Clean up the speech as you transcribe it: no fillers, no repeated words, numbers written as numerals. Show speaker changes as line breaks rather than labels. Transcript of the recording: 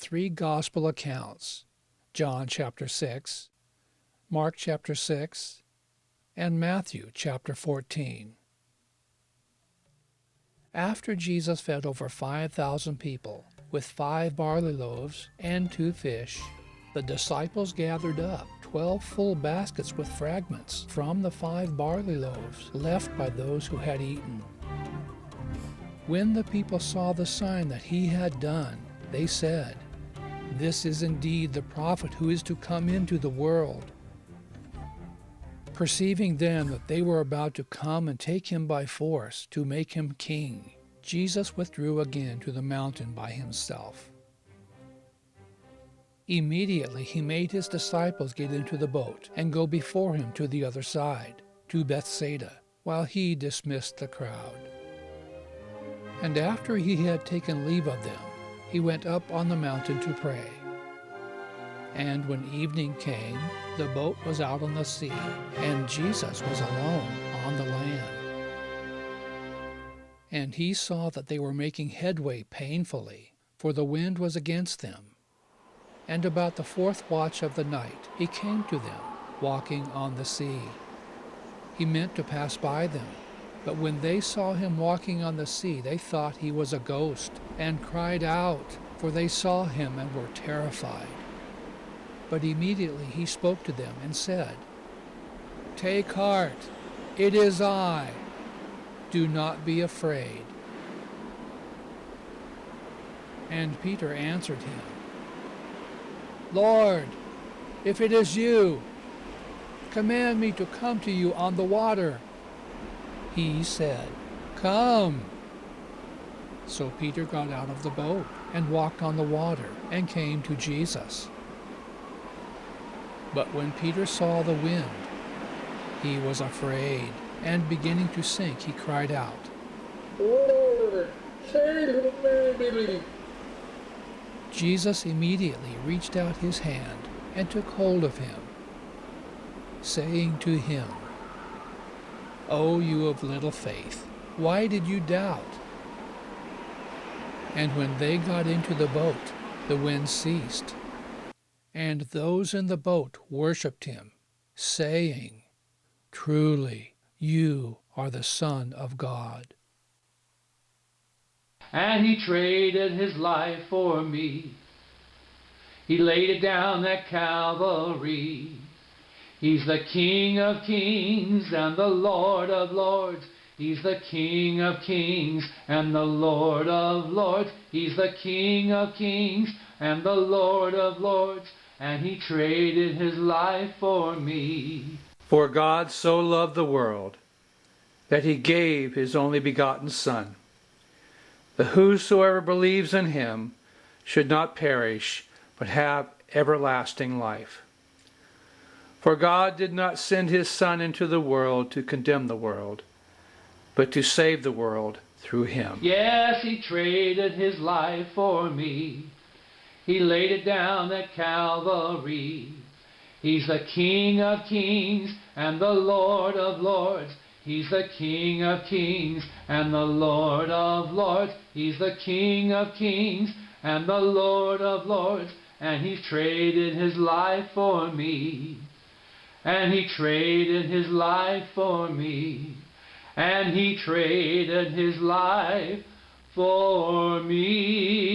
three gospel accounts, John chapter 6, Mark chapter 6, and Matthew chapter 14. After Jesus fed over 5,000 people with 5 barley loaves and 2 fish, the disciples gathered up 12 full baskets with fragments from the 5 barley loaves left by those who had eaten. When the people saw the sign that he had done, they said, "This is indeed the prophet who is to come into the world." Perceiving then that they were about to come and take him by force to make him king, Jesus withdrew again to the mountain by himself. Immediately he made his disciples get into the boat and go before him to the other side, to Bethsaida, while he dismissed the crowd. And after he had taken leave of them, he went up on the mountain to pray. And when evening came, the boat was out on the sea, and Jesus was alone on the land. And he saw that they were making headway painfully, for the wind was against them. And about the 4th watch of the night he came to them, walking on the sea. He meant to pass by them, but when they saw him walking on the sea, they thought he was a ghost, and cried out, for they saw him and were terrified. But immediately he spoke to them and said, "Take heart, it is I. Do not be afraid." And Peter answered him, "Lord, if it is you, command me to come to you on the water." He said, "Come." So Peter got out of the boat and walked on the water and came to Jesus. But when Peter saw the wind, he was afraid, and beginning to sink, he cried out, "Lord, save me." Jesus immediately reached out his hand and took hold of him, saying to him, "O you of little faith, why did you doubt?" And when they got into the boat, the wind ceased, and those in the boat worshipped him, saying, "Truly, you are the Son of God."
And he traded his life for me. He laid it down at Calvary. He's the King of kings and the Lord of lords. He's the King of kings and the Lord of lords. He's the King of kings and the Lord of lords. And he traded his life for me.
For God so loved the world that he gave his only begotten Son, that whosoever believes in him should not perish, but have everlasting life. For God did not send his Son into the world to condemn the world, but to save the world through him.
Yes, he traded his life for me. He laid it down at Calvary. He's the King of kings and the Lord of lords. He's the King of kings and the Lord of lords. He's the King of kings and the Lord of lords. And he traded his life for me. And he traded his life for me. And he traded his life for me.